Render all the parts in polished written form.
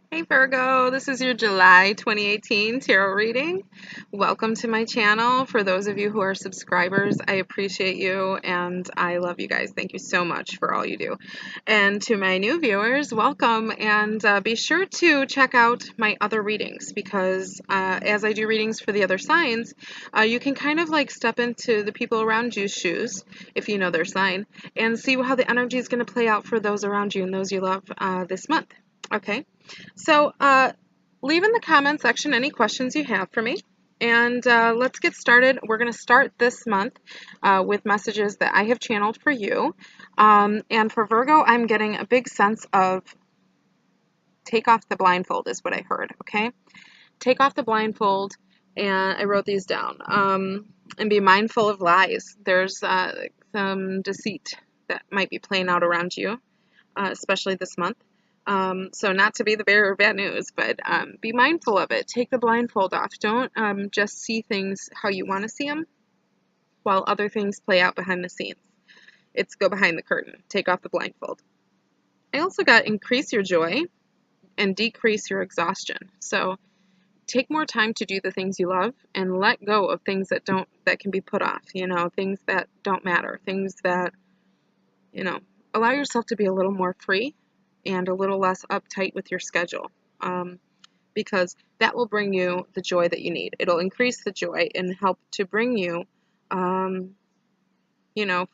Hey Virgo, this is your July 2018 tarot reading. Welcome to my channel. For those of you who are subscribers, I appreciate you and I love you guys. Thank you so much for all you do. And to my new viewers, welcome, and be sure to check out my other readings because as I do readings for the other signs, you can kind of like step into the people around you's shoes if you know their sign and see how the energy is going to play out for those around you and those you love this month. Okay. So leave in the comment section any questions you have for me. And let's get started. We're going to start this month with messages that I have channeled for you. And for Virgo, I'm getting a big sense of take off the blindfold is what I heard, okay? Take off the blindfold, and I wrote these down. And be mindful of lies. There's some deceit that might be playing out around you, especially this month. So not to be the bearer of bad news, but be mindful of it. Take the blindfold off. Don't just see things how you want to see them while other things play out behind the scenes. It's go behind the curtain. Take off the blindfold. I also got increase your joy and decrease your exhaustion. So take more time to do the things you love and let go of things that can be put off, things that don't matter, things that, allow yourself to be a little more free and a little less uptight with your schedule, because that will bring you the joy that you need. It'll increase the joy and help to bring you,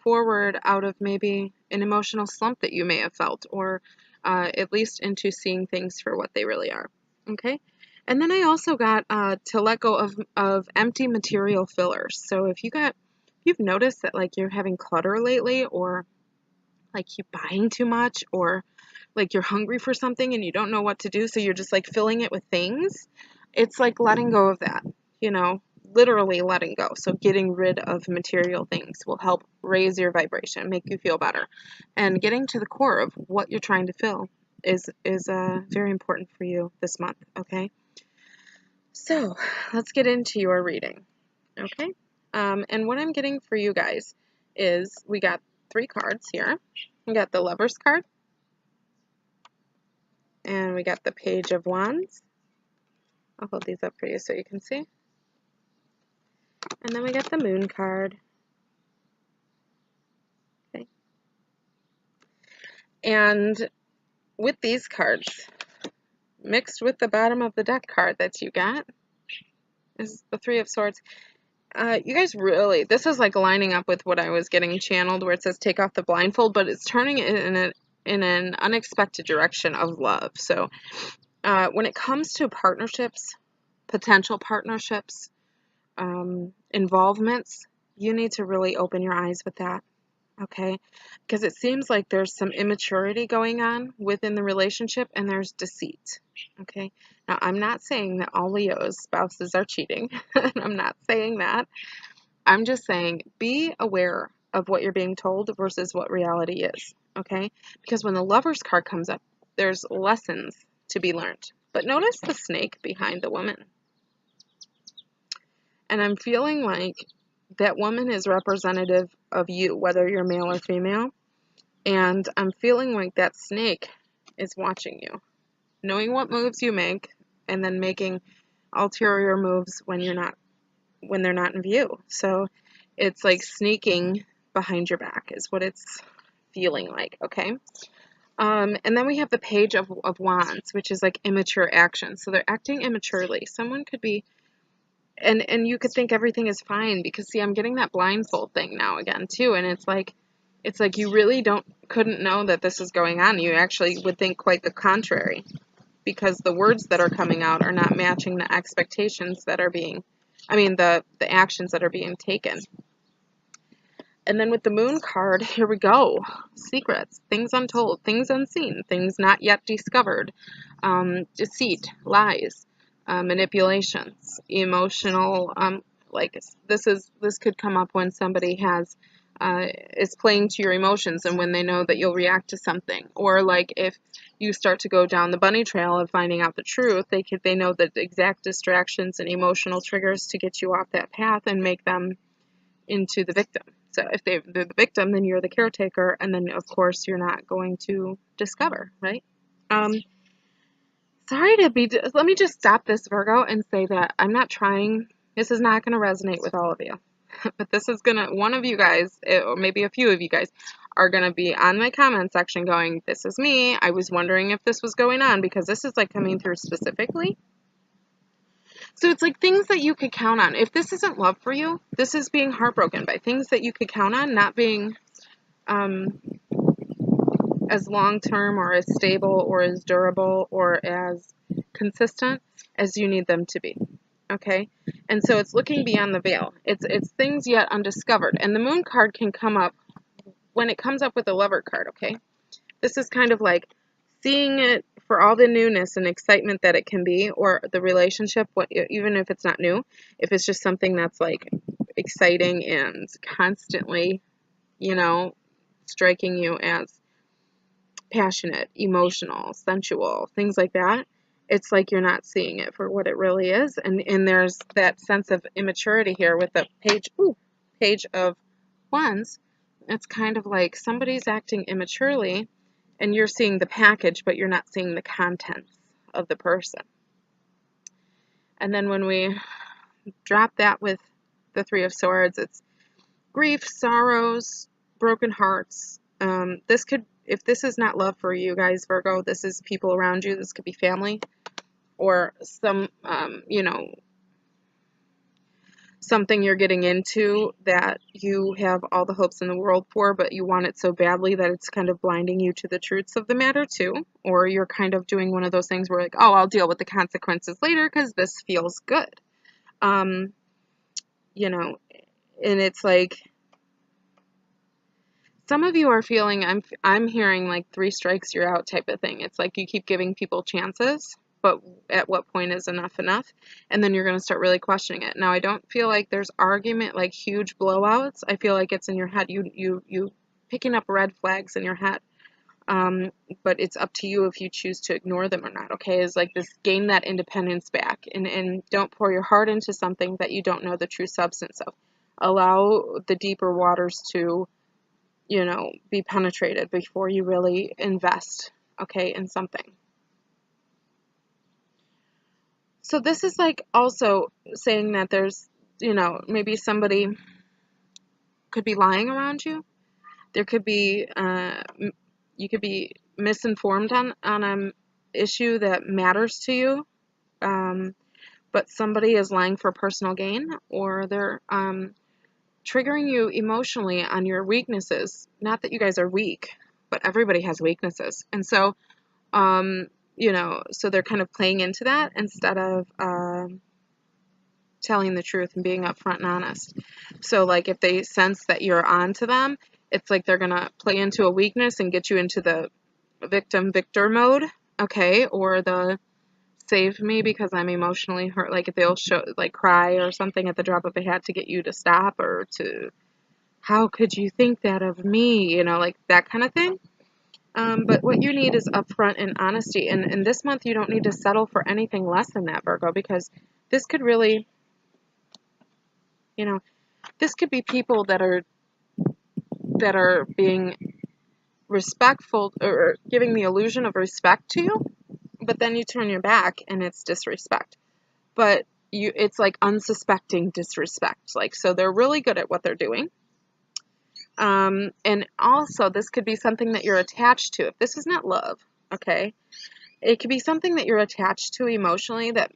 forward out of maybe an emotional slump that you may have felt, or at least into seeing things for what they really are. Okay? And then I also got to let go of empty material fillers. So if you've noticed that like you're having clutter lately, or like you buying too much, or like you're hungry for something and you don't know what to do, so you're just like filling it with things, it's like letting go of that, literally letting go. So getting rid of material things will help raise your vibration, make you feel better. And getting to the core of what you're trying to fill is very important for you this month, okay? So let's get into your reading, okay? And what I'm getting for you guys is we got 3 cards here. We got the Lover's card, and we got the Page of Wands. I'll hold these up for you so you can see. And then we got the Moon card. Okay. And with these cards, mixed with the bottom of the deck card that you got, is the Three of Swords. You guys really, this is like lining up with what I was getting channeled, where it says take off the blindfold, but it's turning it in an unexpected direction of love. So when it comes to partnerships, potential partnerships, involvements, you need to really open your eyes with that, okay? Because it seems like there's some immaturity going on within the relationship, and there's deceit, okay? Now, I'm not saying that all Leo's spouses are cheating. I'm not saying that. I'm just saying be aware of what you're being told versus what reality is, okay? Because when the Lover's card comes up, there's lessons to be learned. But notice the snake behind the woman. And I'm feeling like that woman is representative of you, whether you're male or female. And I'm feeling like that snake is watching you, knowing what moves you make, and then making ulterior moves when they're not in view. So it's like sneaking behind your back is what it's feeling like, okay? And then we have the Page of Wands, which is like immature action. So they're acting immaturely. Someone could be, and you could think everything is fine, because see, I'm getting that blindfold thing now again too, and it's like you really couldn't know that this is going on. You actually would think quite the contrary, because the words that are coming out are not matching the expectations that are being, the actions that are being taken. And then with the Moon card, here we go. Secrets, things untold, things unseen, things not yet discovered, deceit, lies, manipulations, emotional, like this could come up when somebody is playing to your emotions, and when they know that you'll react to something, or like if you start to go down the bunny trail of finding out the truth, they know the exact distractions and emotional triggers to get you off that path and make them into the victim. So if they're the victim, then you're the caretaker, and then of course you're not going to discover, right? Sorry to be, let me just stop this, Virgo, and say that I'm not trying, this is not going to resonate with all of you. But this is going to, one of you guys, or maybe a few of you guys, are going to be on my comment section going, this is me. I was wondering if this was going on because this is like coming through specifically. So it's like things that you could count on. If this isn't love for you, this is being heartbroken by things that you could count on not being as long-term or as stable or as durable or as consistent as you need them to be. Okay? And so it's looking beyond the veil. It's things yet undiscovered. And the moon card can come up when it comes up with the lover card, okay? This is kind of like seeing it for all the newness and excitement that it can be, or the relationship, even if it's not new, if it's just something that's like exciting and constantly, you know, striking you as passionate, emotional, sensual, things like that. It's like you're not seeing it for what it really is. And there's that sense of immaturity here with the page of wands. It's kind of like somebody's acting immaturely and you're seeing the package, but you're not seeing the contents of the person. And then when we drop that with the Three of Swords, it's grief, sorrows, broken hearts. This could, if this is not love for you guys, Virgo, this is people around you. This could be family or some, you know, something you're getting into that you have all the hopes in the world for, but you want it so badly that it's kind of blinding you to the truths of the matter too. Or you're kind of doing one of those things where like, oh, I'll deal with the consequences later because this feels good. You know, and it's like, some of you are feeling, I'm hearing like 3 strikes, you're out type of thing. It's like you keep giving people chances, but at what point is enough enough? And then you're going to start really questioning it. Now, I don't feel like there's argument, like huge blowouts. I feel like it's in your head. You picking up red flags in your head. But it's up to you if you choose to ignore them or not, okay? Is like this, gain that independence back and don't pour your heart into something that you don't know the true substance of. Allow the deeper waters to, you know, be penetrated before you really invest, okay, in something. So this is like also saying that there's, you know, maybe somebody could be lying around you. There could be, you could be misinformed on an issue that matters to you, but somebody is lying for personal gain, or they're triggering you emotionally on your weaknesses. Not that you guys are weak, but everybody has weaknesses. And so, you know, so they're kind of playing into that instead of telling the truth and being upfront and honest. So, like, if they sense that you're on to them, it's like they're going to play into a weakness and get you into the victim-victor mode, okay, or the save me because I'm emotionally hurt. Like, if they'll show, like, cry or something at the drop of a hat to get you to stop, or to, how could you think that of me, you know, like that kind of thing. But what you need is upfront and honesty. And this month, you don't need to settle for anything less than that, Virgo, because this could really, you know, this could be people that are being respectful or giving the illusion of respect to you, but then you turn your back and it's disrespect. But it's like unsuspecting disrespect. Like, so they're really good at what they're doing. And also, this could be something that you're attached to. If this is not love, okay, it could be something that you're attached to emotionally that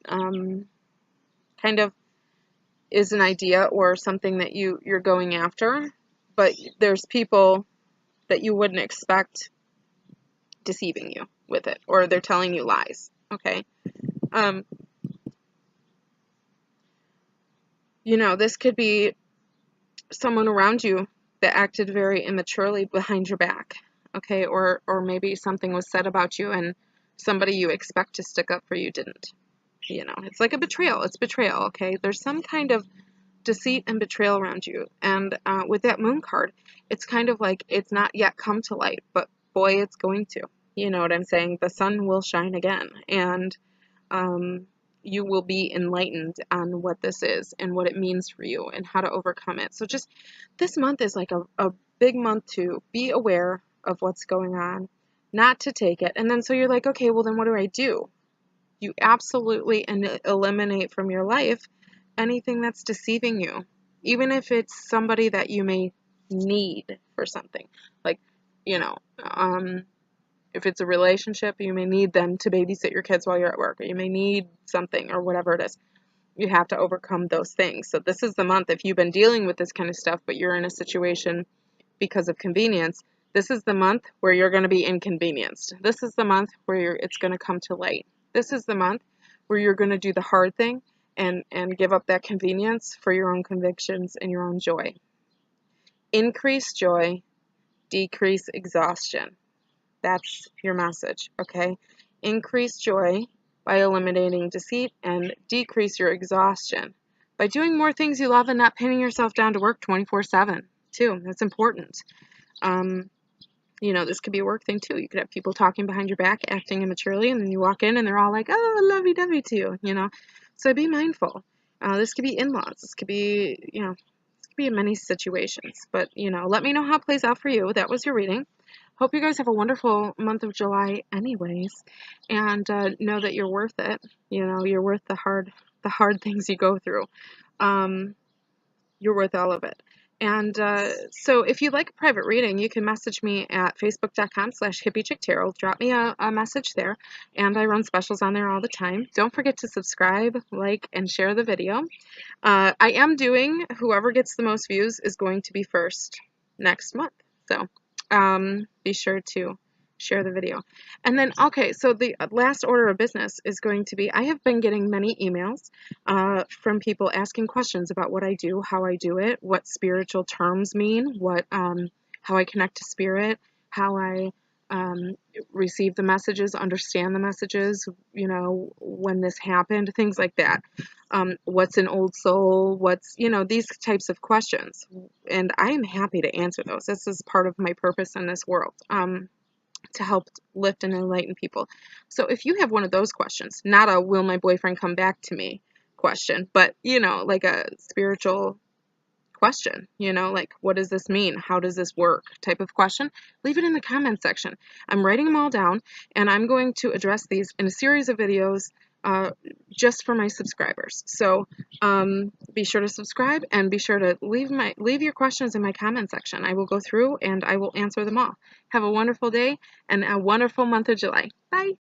kind of is an idea or something that you're going after, but there's people that you wouldn't expect deceiving you with it, or they're telling you lies, okay? You know, this could be someone around you that acted very immaturely behind your back, okay? Or maybe something was said about you and somebody you expect to stick up for you didn't. You know, it's like a betrayal. It's betrayal, okay? There's some kind of deceit and betrayal around you. And with that moon card, it's kind of like it's not yet come to light, but boy, it's going to. You know what I'm saying? The sun will shine again, and you will be enlightened on what this is and what it means for you and how to overcome it. So just this month is like a big month to be aware of what's going on, not to take it. And then so you're like, okay, well then what do I do? You absolutely eliminate from your life anything that's deceiving you, even if it's somebody that you may need for something. Like, you know, if it's a relationship, you may need them to babysit your kids while you're at work, or you may need something or whatever it is. You have to overcome those things. So this is the month, if you've been dealing with this kind of stuff, but you're in a situation because of convenience, this is the month where you're going to be inconvenienced. This is the month where it's going to come to light. This is the month where you're going to do the hard thing and give up that convenience for your own convictions and your own joy. Increase joy, decrease exhaustion. That's your message, okay? Increase joy by eliminating deceit, and decrease your exhaustion by doing more things you love and not pinning yourself down to work 24/7 too. That's important. This could be a work thing too. You could have people talking behind your back, acting immaturely, and then you walk in and they're all like, oh, lovey-dovey to you, So be mindful. This could be in-laws. This could be, in many situations. But, let me know how it plays out for you. That was your reading. Hope you guys have a wonderful month of July anyways, and know that you're worth it. You're worth the hard things you go through. You're worth all of it. And so if you'd like a private reading, you can message me at facebook.com/hippiechicktarot. Drop me a message there, and I run specials on there all the time. Don't forget to subscribe, like, and share the video. I am doing, whoever gets the most views is going to be first next month. So be sure to share the video. And then, okay, so the last order of business is going to be, I have been getting many emails from people asking questions about what I do, how I do it, what spiritual terms mean, how I connect to spirit, how I receive the messages, understand the messages, when this happened, things like that. What's an old soul? What's, these types of questions. And I am happy to answer those. This is part of my purpose in this world, to help lift and enlighten people. So if you have one of those questions, not a will my boyfriend come back to me question, but, like a spiritual question, like what does this mean? How does this work? Type of question, leave it in the comment section. I'm writing them all down, and I'm going to address these in a series of videos just for my subscribers. So be sure to subscribe, and be sure to leave your questions in my comment section. I will go through and I will answer them all. Have a wonderful day and a wonderful month of July. Bye.